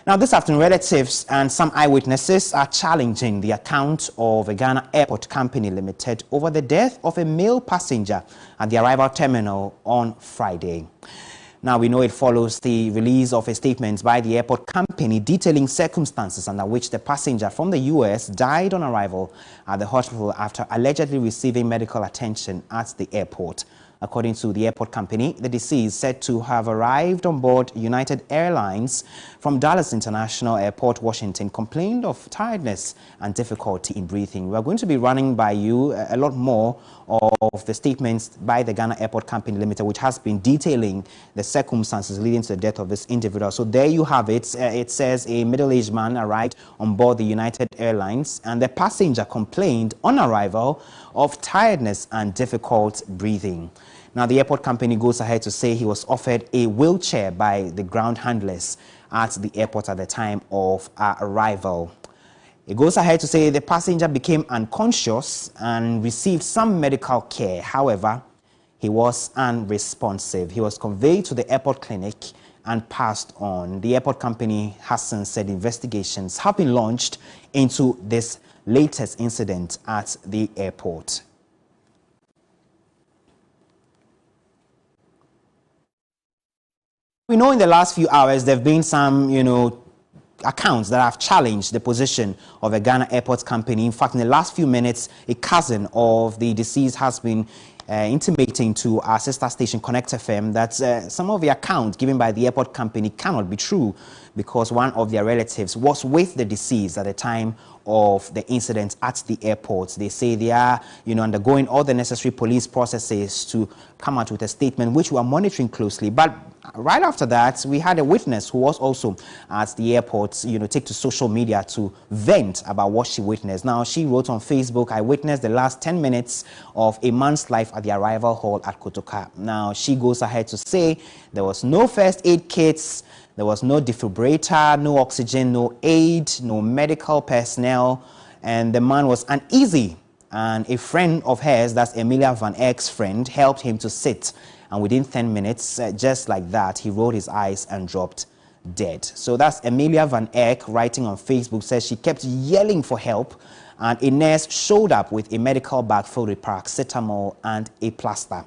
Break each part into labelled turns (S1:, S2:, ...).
S1: Now, this afternoon, relatives and some eyewitnesses are challenging the account of a Ghana Airport Company Limited over the death of a male passenger at the arrival terminal on Friday. Now, we know it follows the release of a statement by the airport company detailing circumstances under which the passenger from the U.S. died on arrival at the hospital after allegedly receiving medical attention at the airport. According to the airport company, the deceased said to have arrived on board United Airlines from Dallas International Airport, Washington, complained of tiredness and difficulty in breathing. We are going to be running by you a lot more of the statements by the Ghana Airport Company Limited, which has been detailing the circumstances leading to the death of this individual. So there you have it. It says a middle-aged man arrived on board the United Airlines and the passenger complained on arrival of tiredness and difficult breathing. Now, the airport company goes ahead to say he was offered a wheelchair by the ground handlers at the airport at the time of arrival. It goes ahead to say the passenger became unconscious and received some medical care. However, he was unresponsive. He was conveyed to the airport clinic and passed on. The airport company has since said investigations have been launched into this latest incident at the airport. We know in the last few hours there have been some, accounts that have challenged the position of a Ghana Airport Company. In fact, in the last few minutes, a cousin of the deceased has been intimating to our sister station Connect FM that some of the accounts given by the airport company cannot be true because one of their relatives was with the deceased at the time of the incident at the airport. They say they are, undergoing all the necessary police processes to come out with a statement, which we are monitoring closely. But right after that, we had a witness who was also at the airport, take to social media to vent about what she witnessed. Now, she wrote on Facebook, "I witnessed the last 10 minutes of a man's life at the arrival hall at Kotoko." Now, she goes ahead to say there was no first aid kits, there was no defibrillator, no oxygen, no aid, no medical personnel, and the man was uneasy. And a friend of hers, that's Emilia Van Eyck's friend, helped him to sit. And within 10 minutes, just like that, he rolled his eyes and dropped dead. So that's Emilia Van Eyck writing on Facebook, says she kept yelling for help. And a nurse showed up with a medical bag filled with paracetamol and a plaster.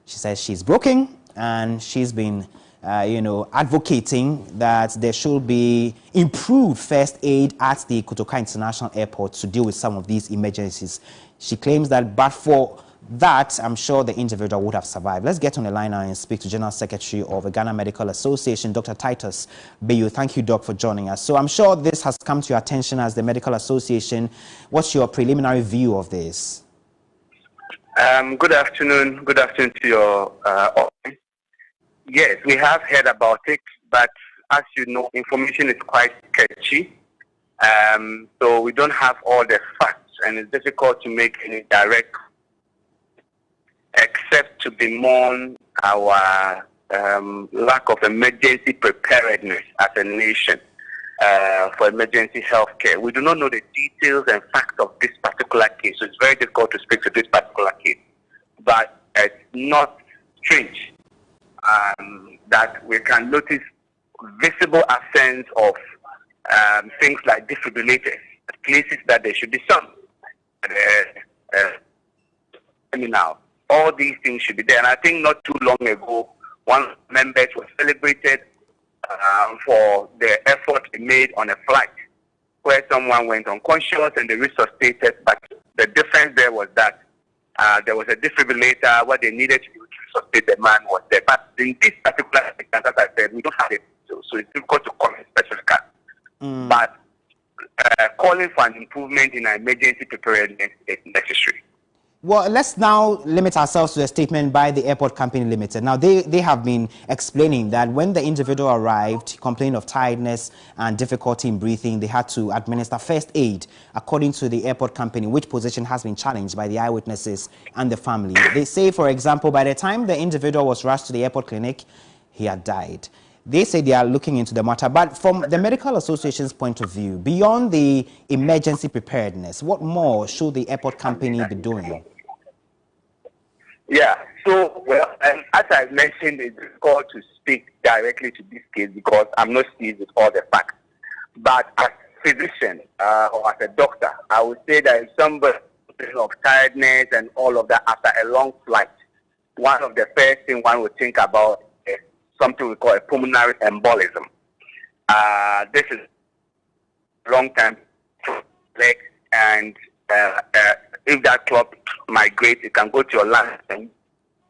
S1: She says she's broken and she's been advocating that there should be improved first aid at the Kotoko International Airport to deal with some of these emergencies. She claims that but for that, I'm sure the individual would have survived. Let's get on the line now and speak to General Secretary of the Ghana Medical Association, Dr. Titus Bayu. Thank you, Doc, for joining us. So I'm sure this has come to your attention as the Medical Association. What's your preliminary view of this?
S2: Good afternoon. Good afternoon to your audience. Yes, we have heard about it, but as you know, information is quite sketchy. So we don't have all the facts, and it's difficult to make any direct, except to bemoan our lack of emergency preparedness as a nation for emergency health care. We do not know the details and facts of this particular case, so it's very difficult to speak to this particular case. But it's not strange that we can notice visible absence of things like defibrillators at places that there should be some. Now, all these things should be there. And I think not too long ago, one of the members was celebrated for the effort he made on a flight where someone went unconscious and they resuscitated. But the difference there was that there was a defibrillator. What they needed to do to resuscitate the man was there. But in this particular instance, as I said, we don't have it. So it's difficult to comment specifically. But calling for an improvement in our emergency preparedness is necessary.
S1: Well, let's now limit ourselves to a statement by the Airport Company Limited. Now, they have been explaining that when the individual arrived, he complained of tiredness and difficulty in breathing. They had to administer first aid, according to the Airport Company, which position has been challenged by the eyewitnesses and the family. They say, for example, by the time the individual was rushed to the airport clinic, he had died. They say they are looking into the matter, but from the Medical Association's point of view, beyond the emergency preparedness, what more should the airport company be doing?
S2: Yeah, so, well, as I mentioned, it's difficult to speak directly to this case because I'm not seized with all the facts. But as a physician or as a doctor, I would say that if somebody of tiredness and all of that after a long flight, one of the first things one would think about is something we call a pulmonary embolism. This is a long time leg, and if that clot migrates, it can go to your lungs and